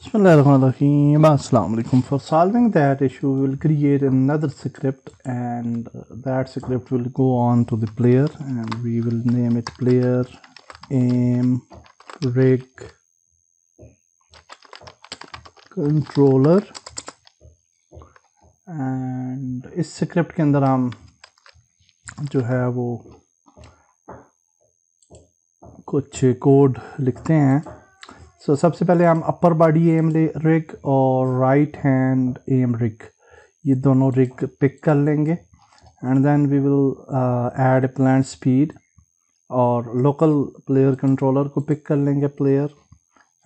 Bismillahirrahmanirrahim. Assalamu alaikum. For solving that issue, we will create another script, and that script will go on to the player, and we will name it player aim rig controller. And इस script के अंदर हम जो है वो कुछ code लिखते हैं. सो सबसे पहले हम अपर बॉडी एम रिग और राइट हैंड एम रिग, ये दोनों रिग पिक कर लेंगे. And then we will add plant speed और लोकल प्लेयर कंट्रोलर को पिक कर लेंगे player.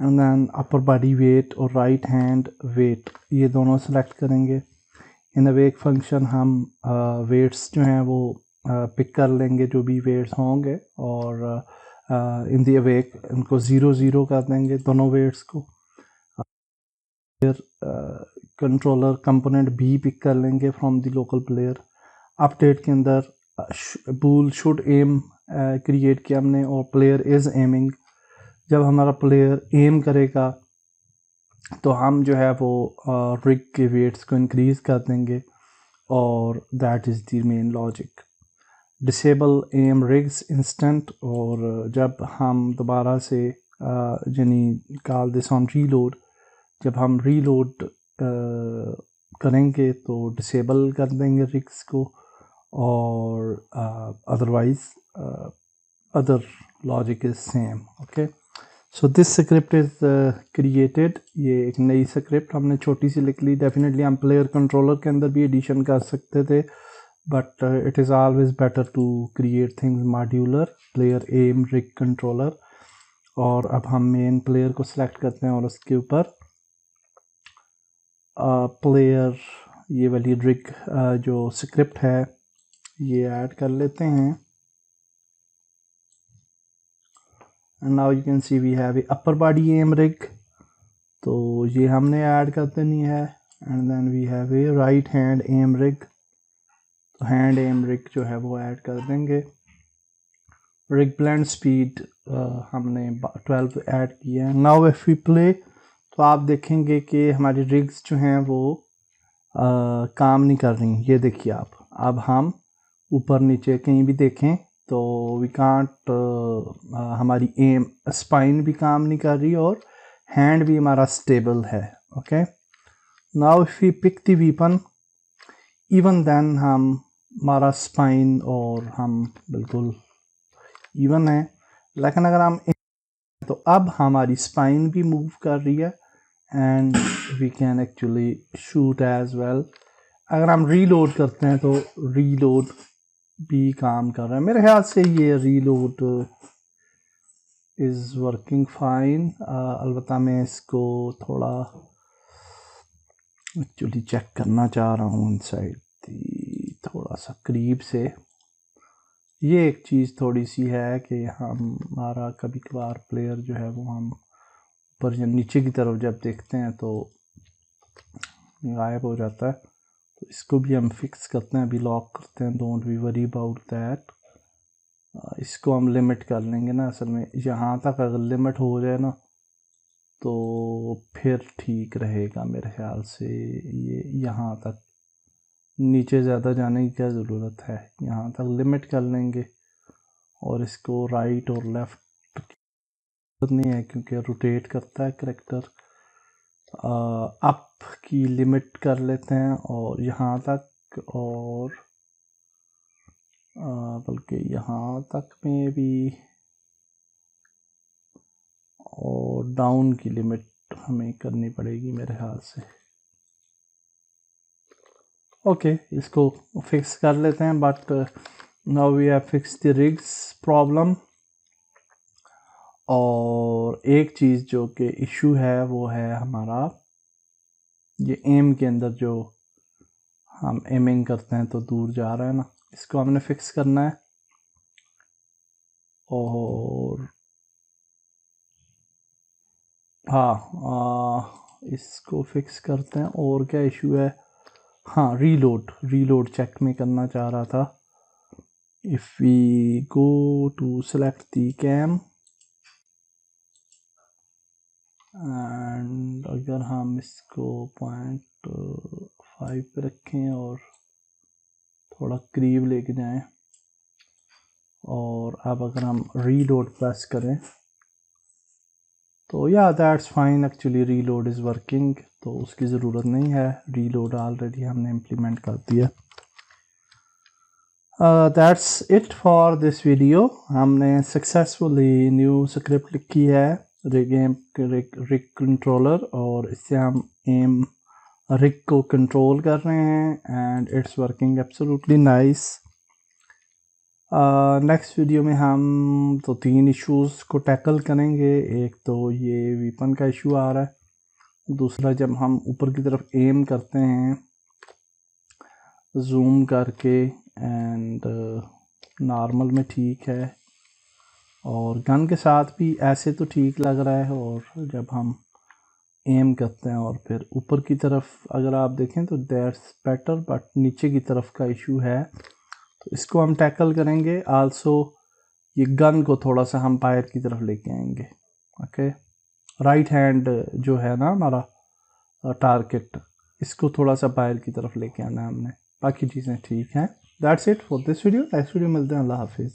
And then upper body weight और राइट हैंड वेट, ये दोनों सेलेक्ट करेंगे. इन अवेक फंक्शन हम वेट्स जो हैं वो पिक कर लेंगे, जो भी वेट्स होंगे, और इन दी अवेक उनको 0 कर देंगे दोनों वेट्स को. फिर कंट्रोलर कंपोनेंट बी पिक कर लेंगे from the local player. Update के अंदर बूल शुड एम क्रिएट किया हमने, और प्लेयर इज़ एमिंग. जब हमारा प्लेयर एम करेगा तो हम जो है वो रिग के वेट्स को इंक्रीज़ कर देंगे, और that is the main logic. Disable M rigs instant, और जब हम दोबारा से यानी कॉल दिस ऑन रीलोड, जब हम रीलोड करेंगे तो डिसेबल कर देंगे रिग्स को, और otherwise other logic is same. Okay, so this script is created. ये एक नई स्क्रिप्ट हमने छोटी सी लिख ली. डेफिनेटली हम प्लेयर कंट्रोलर के अंदर भी एडिशन कर सकते थे, but it is always better to create things modular. player aim rig controller, और अब हम मेन प्लेयर को सिलेक्ट करते हैं और उसके ऊपर प्लेयर ये वाली रिग जो स्क्रिप्ट है ये ऐड कर लेते हैं. And now you can see we have a upper body M rig, तो ये हमने ऐड कर देनी है. And then we have a right hand M rig, hand M rig जो है वो ऐड कर देंगे. रिग ब्लेंड स्पीड हमने 12 ऐड किया है. नाउ इफ वी प्ले तो आप देखेंगे कि हमारी रिग्स जो हैं वो काम नहीं कर रही. ये देखिए आप, अब हम ऊपर नीचे कहीं भी देखें तो वी कांट, हमारी एम स्पाइन भी काम नहीं कर रही और हैंड भी हमारा स्टेबल है. Okay, now if we pick the weapon, even then हमारा स्पाइन और हम बिल्कुल इवन है. लेकिन अगर हम तो अब हमारी स्पाइन भी मूव कर रही है, and we can actually shoot as well. अगर हम रीलोड करते हैं तो रीलोड भी काम कर रहा है. मेरे ख्याल से ये रीलोड इज़ वर्किंग फाइन. अलबत्ता मैं इसको थोड़ा एक्चुअली चेक करना चाह रहा हूँ इनसाइड थोड़ा सा करीब से. ये एक चीज़ थोड़ी सी है कि हमारा कभी कभार प्लेयर जो है वो हम ऊपर या नीचे की तरफ जब देखते हैं तो गायब हो जाता है. तो इसको भी हम फिक्स करते हैं, अभी लॉक करते हैं. Don't be worry about that. इसको हम लिमिट कर लेंगे ना. असल में यहाँ तक अगर लिमिट हो जाए ना तो फिर ठीक रहेगा मेरे ख्याल से. ये यहाँ तक, नीचे ज़्यादा जाने की क्या ज़रूरत है, यहाँ तक लिमिट कर लेंगे. और इसको राइट और लेफ़्ट नहीं है क्योंकि रोटेट करता है करेक्टर. अप की लिमिट कर लेते हैं और यहाँ तक, और बल्कि यहाँ तक में भी, और डाउन की लिमिट हमें करनी पड़ेगी मेरे ख्याल से. ओके, इसको फिक्स कर लेते हैं. But now we have fix the rigs problem. और एक चीज़ जो कि इशू है वो है हमारा ये एम के अंदर, जो हम एमिंग करते हैं तो दूर जा रहा है ना, इसको हमने फिक्स करना है. और हाँ, इसको फिक्स करते हैं. और क्या इशू है, हाँ, रीलोड चेक में करना चाह रहा था. If we go to select the cam, and अगर हम इसको 0.5 पे रखें और थोड़ा करीब लेके जाएं, और अब अगर हम रीलोड प्रेस करें तो या that's fine, actually reload is working, तो उसकी ज़रूरत नहीं है, रीलोड ऑलरेडी हमने इम्प्लीमेंट कर दिया। That's it for this video. हमने सक्सेसफुली न्यू स्क्रिप्ट लिखी है रिग कंट्रोलर, और इससे हम एम रिग को कंट्रोल कर रहे हैं and it's working absolutely nice. Next video में हम तो 3 इश्यूज़ को टैकल करेंगे। एक तो ये वीपन का इशू आ रहा है, दूसरा जब हम ऊपर की तरफ एम करते हैं जूम करके एंड नॉर्मल में ठीक है, और गन के साथ भी ऐसे तो ठीक लग रहा है, और जब हम एम करते हैं और फिर ऊपर की तरफ अगर आप देखें तो दैट्स बेटर, बट नीचे की तरफ का इशू है, तो इसको हम टैकल करेंगे। आल्सो ये गन को थोड़ा सा हम बाहर की तरफ लेके आएंगे। ओके, राइट हैंड जो है ना हमारा टारगेट, इसको थोड़ा सा बाहर की तरफ लेके आना है हमने, बाकी चीज़ें ठीक हैं। That's it for this video. Next video मिलते हैं। अल्लाह हाफिज़।